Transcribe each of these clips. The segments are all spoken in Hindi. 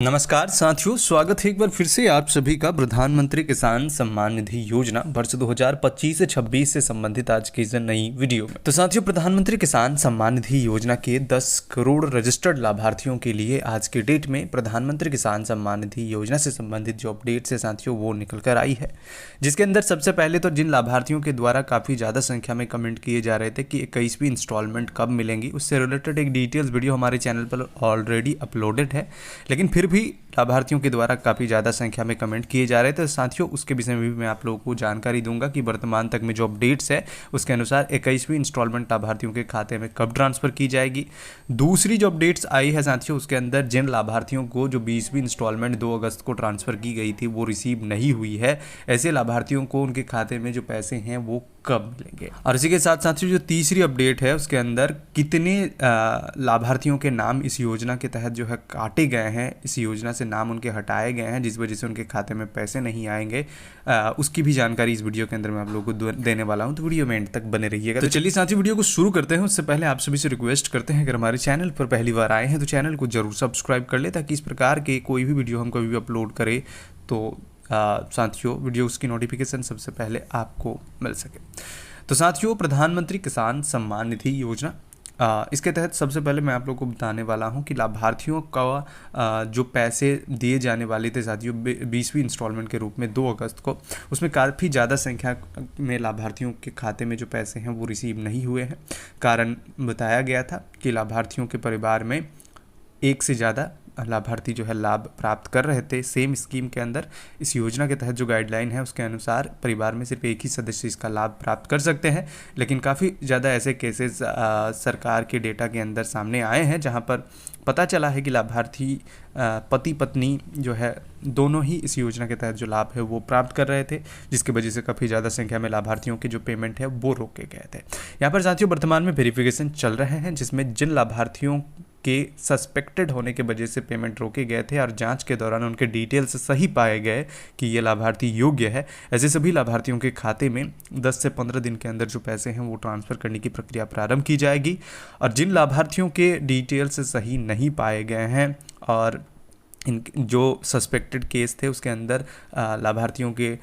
नमस्कार साथियों, स्वागत है एक बार फिर से आप सभी का प्रधानमंत्री किसान सम्मान निधि योजना वर्ष 2025 से 26 से संबंधित आज की इस नई वीडियो में। तो साथियों, प्रधानमंत्री किसान सम्मान निधि योजना के 10 करोड़ रजिस्टर्ड लाभार्थियों के लिए आज के डेट में प्रधानमंत्री किसान सम्मान निधि योजना से संबंधित जो अपडेट्स है साथियों वो निकल कर आई है, जिसके अंदर सबसे पहले तो जिन लाभार्थियों के द्वारा काफ़ी ज़्यादा संख्या में कमेंट किए जा रहे थे कि 21वीं इंस्टॉलमेंट कब मिलेंगी, उससे रिलेटेड एक डिटेल्स वीडियो हमारे चैनल पर ऑलरेडी अपलोडेड है, लेकिन फिर भी लाभार्थियों के द्वारा काफ़ी ज़्यादा संख्या में कमेंट किए जा रहे थे। तो साथियों, उसके विषय में भी मैं आप लोगों को जानकारी दूंगा कि वर्तमान तक में जो अपडेट्स है उसके अनुसार 21वीं इंस्टॉलमेंट लाभार्थियों के खाते में कब ट्रांसफ़र की जाएगी। दूसरी जो अपडेट्स आई है साथियों, उसके अंदर जिन लाभार्थियों को जो 20वीं इंस्टॉलमेंट 2 अगस्त को ट्रांसफ़र की गई थी वो रिसीव नहीं हुई है, ऐसे लाभार्थियों को उनके खाते में जो पैसे हैं वो कब मिलेंगे। और इसी के साथ साथियों, जो तीसरी अपडेट है उसके अंदर कितने लाभार्थियों के नाम इस योजना के तहत जो है काटे गए हैं, इस योजना से नाम उनके हटाए गए हैं जिस वजह से उनके खाते में पैसे नहीं आएंगे, उसकी भी जानकारी इस वीडियो के अंदर मैं आप लोगों को देने वाला हूं। तो वीडियो में एंड तक बने रहिएगा। तो चलिए साथियों, वीडियो को शुरू करते हैं। उससे पहले आप सभी से रिक्वेस्ट करते हैं, अगर हमारे चैनल पर पहली बार आए हैं तो चैनल को जरूर सब्सक्राइब कर ले, ताकि इस प्रकार के कोई भी वीडियो हम कभी भी अपलोड करें तो साथियों वीडियोज़ की नोटिफिकेशन सबसे पहले आपको मिल सके। तो साथियों, प्रधानमंत्री किसान सम्मान निधि योजना, इसके तहत सबसे पहले मैं आप लोगों को बताने वाला हूं कि लाभार्थियों का जो पैसे दिए जाने वाले थे साथियों 20वीं इंस्टॉलमेंट के रूप में 2 अगस्त को, उसमें काफ़ी ज़्यादा संख्या में लाभार्थियों के खाते में जो पैसे हैं वो रिसीव नहीं हुए हैं। कारण बताया गया था कि लाभार्थियों के परिवार में एक से ज़्यादा लाभार्थी जो है लाभ प्राप्त कर रहे थे सेम स्कीम के अंदर। इस योजना के तहत जो गाइडलाइन है उसके अनुसार परिवार में सिर्फ एक ही सदस्य इसका लाभ प्राप्त कर सकते हैं, लेकिन काफ़ी ज़्यादा ऐसे केसेस सरकार के डेटा के अंदर सामने आए हैं जहां पर पता चला है कि लाभार्थी पति पत्नी जो है दोनों ही इस योजना के तहत जो लाभ है वो प्राप्त कर रहे थे, जिसकी वजह से काफ़ी ज़्यादा संख्या में लाभार्थियों के जो पेमेंट है वो रोके गए थे। यहाँ पर साथियों वर्तमान में वेरिफिकेशन चल रहे हैं, जिसमें जिन लाभार्थियों के सस्पेक्टेड होने के वजह से पेमेंट रोके गए थे और जांच के दौरान उनके डिटेल्स सही पाए गए कि ये लाभार्थी योग्य है, ऐसे सभी लाभार्थियों के खाते में 10 से 15 दिन के अंदर जो पैसे हैं वो ट्रांसफ़र करने की प्रक्रिया प्रारंभ की जाएगी। और जिन लाभार्थियों के डिटेल्स सही नहीं पाए गए हैं और इन जो सस्पेक्टेड केस थे उसके अंदर लाभार्थियों के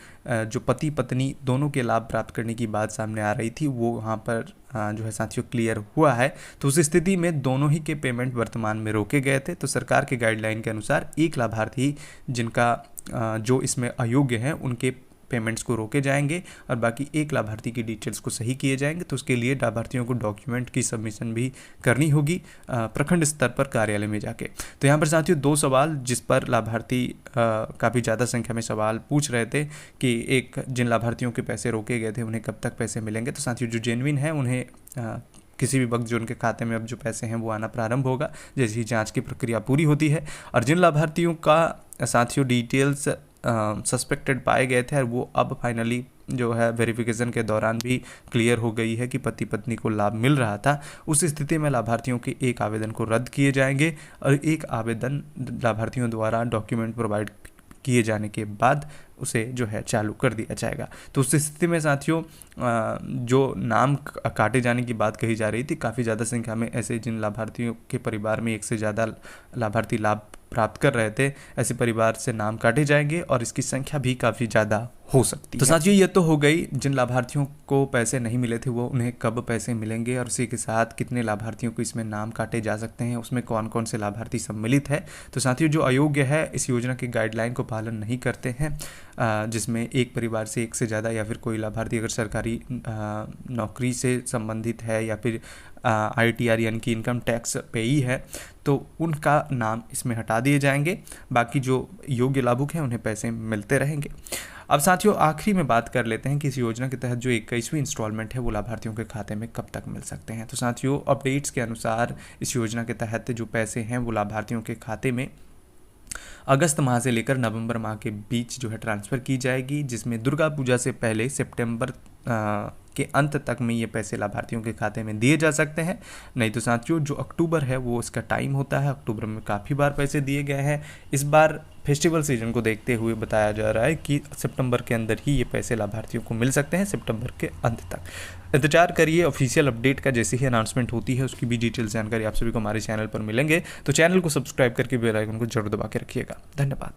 जो पति पत्नी दोनों के लाभ प्राप्त करने की बात सामने आ रही थी, वो वहाँ पर जो है साथियों क्लियर हुआ है। तो उस स्थिति में दोनों ही के पेमेंट वर्तमान में रोके गए थे। तो सरकार के गाइडलाइन के अनुसार एक लाभार्थी जिनका जो इसमें अयोग्य हैं उनके पेमेंट्स को रोके जाएंगे और बाकी एक लाभार्थी की डिटेल्स को सही किए जाएंगे। तो उसके लिए लाभार्थियों को डॉक्यूमेंट की सबमिशन भी करनी होगी प्रखंड स्तर पर कार्यालय में जाके। तो यहाँ पर साथियों 2 सवाल जिस पर लाभार्थी काफ़ी ज़्यादा संख्या में सवाल पूछ रहे थे कि जिन लाभार्थियों के पैसे रोके गए थे उन्हें कब तक पैसे मिलेंगे। तो साथियों जो जेन्युइन है उन्हें किसी भी वक्त जो उनके खाते में अब जो पैसे हैं वो आना प्रारंभ होगा जैसे ही जाँच की प्रक्रिया पूरी होती है। और जिन लाभार्थियों का साथियों डिटेल्स सस्पेक्टेड पाए गए थे और वो अब फाइनली जो है वेरिफिकेशन के दौरान भी क्लियर हो गई है कि पति पत्नी को लाभ मिल रहा था, उस स्थिति में लाभार्थियों के एक आवेदन को रद्द किए जाएंगे और एक आवेदन लाभार्थियों द्वारा डॉक्यूमेंट प्रोवाइड किए जाने के बाद उसे जो है चालू कर दिया जाएगा। तो उस स्थिति में साथियों जो नाम काटे जाने की बात कही जा रही थी, काफ़ी ज़्यादा संख्या में ऐसे जिन लाभार्थियों के परिवार में एक से ज़्यादा लाभार्थी लाभ प्राप्त कर रहे थे, ऐसे परिवार से नाम काटे जाएंगे और इसकी संख्या भी काफ़ी ज़्यादा हो सकती है। तो साथियों ये तो हो गई जिन लाभार्थियों को पैसे नहीं मिले थे वो उन्हें कब पैसे मिलेंगे और उसी के साथ कितने लाभार्थियों को इसमें नाम काटे जा सकते हैं, उसमें कौन कौन से लाभार्थी सम्मिलित है। तो साथियों जो अयोग्य है इस योजना के गाइडलाइन को पालन नहीं करते हैं, जिसमें एक परिवार से एक से ज़्यादा या फिर कोई लाभार्थी अगर सरकारी नौकरी से संबंधित है या फिर ITR यानी कि इनकम टैक्स पेई है, तो उनका नाम इसमें हटा दिए जाएंगे। बाकी जो योग्य लाभुक हैं उन्हें पैसे मिलते रहेंगे। अब साथियों आखिरी में बात कर लेते हैं कि इस योजना के तहत जो 21वीं इंस्टॉलमेंट है वो लाभार्थियों के खाते में कब तक मिल सकते हैं। तो साथियों अपडेट्स के अनुसार इस योजना के तहत जो पैसे हैं वो लाभार्थियों के खाते में अगस्त माह से लेकर नवंबर माह के बीच जो है ट्रांसफ़र की जाएगी, जिसमें दुर्गा पूजा से पहले सितंबर के अंत तक में ये पैसे लाभार्थियों के खाते में दिए जा सकते हैं। नहीं तो साथियों जो अक्टूबर है वो इसका टाइम होता है, अक्टूबर में काफ़ी बार पैसे दिए गए हैं, इस बार फेस्टिवल सीजन को देखते हुए बताया जा रहा है कि सितंबर के अंदर ही ये पैसे लाभार्थियों को मिल सकते हैं, सितंबर के अंत तक। इंतजार करिए ऑफिशियल अपडेट का, जैसे ही अनाउंसमेंट होती है उसकी भी डिटेल जानकारी आप सभी को हमारे चैनल पर मिलेंगे। तो चैनल को सब्सक्राइब करके बेल आइकन को जरूर दबा के रखिएगा। धन्यवाद।